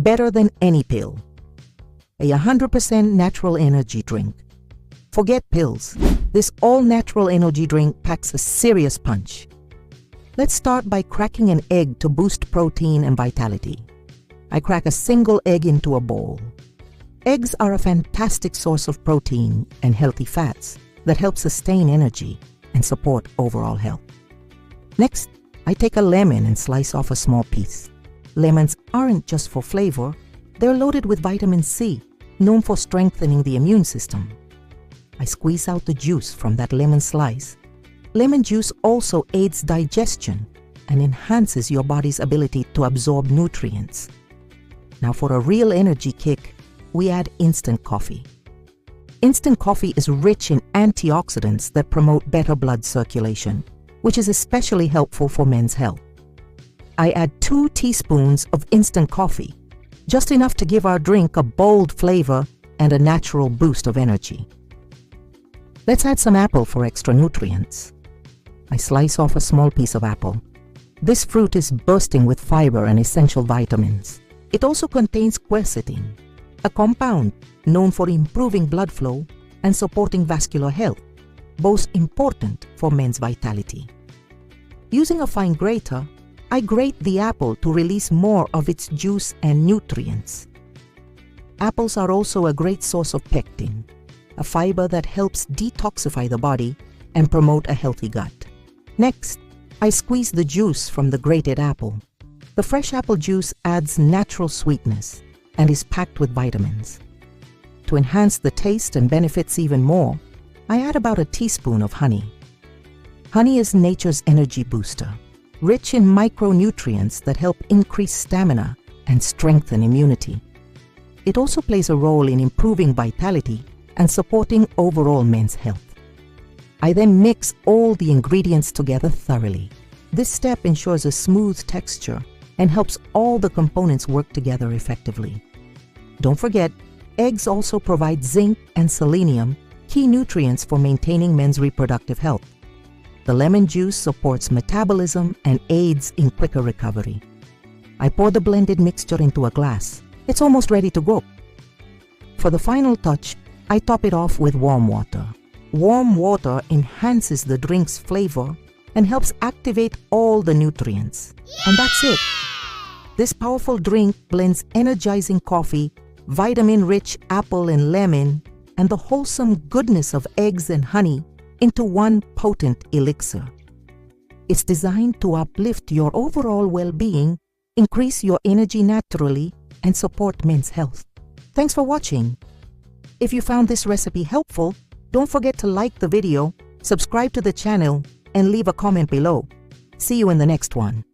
better than any pill. A 100% natural energy drink. Forget pills. This all-natural energy drink packs a serious punch. Let's start by cracking an egg to boost protein and vitality. I crack a single egg into a bowl. Eggs are a fantastic source of protein and healthy fats that help sustain energy and support overall health. Next, I take a lemon and slice off a small piece. Lemons aren't just for flavor, they're loaded with vitamin C, known for strengthening the immune system. I squeeze out the juice from that lemon slice. Lemon juice also aids digestion and enhances your body's ability to absorb nutrients. Now for a real energy kick, we add instant coffee. Instant coffee is rich in antioxidants that promote better blood circulation, which is especially helpful for men's health. I add 2 teaspoons of instant coffee, just enough to give our drink a bold flavor and a natural boost of energy. Let's add some apple for extra nutrients. I slice off a small piece of apple. This fruit is bursting with fiber and essential vitamins. It also contains quercetin, a compound known for improving blood flow and supporting vascular health, both important for men's vitality. Using a fine grater, I grate the apple to release more of its juice and nutrients. Apples are also a great source of pectin, a fiber that helps detoxify the body and promote a healthy gut. Next, I squeeze the juice from the grated apple. The fresh apple juice adds natural sweetness and is packed with vitamins. To enhance the taste and benefits even more, I add about a teaspoon of honey. Honey is nature's energy booster, rich in micronutrients that help increase stamina and strengthen immunity. It also plays a role in improving vitality and supporting overall men's health. I then mix all the ingredients together thoroughly. This step ensures a smooth texture and helps all the components work together effectively. Don't forget, eggs also provide zinc and selenium, key nutrients for maintaining men's reproductive health. The lemon juice supports metabolism and aids in quicker recovery. I pour the blended mixture into a glass. It's almost ready to go. For the final touch, I top it off with warm water. Warm water enhances the drink's flavor and helps activate all the nutrients. And that's it. This powerful drink blends energizing coffee, vitamin-rich apple and lemon, and the wholesome goodness of eggs and honey into one potent elixir. It's designed to uplift your overall well-being, increase your energy naturally, and support men's health. Thanks for watching. If you found this recipe helpful, don't forget to like the video, subscribe to the channel, and leave a comment below. See you in the next one.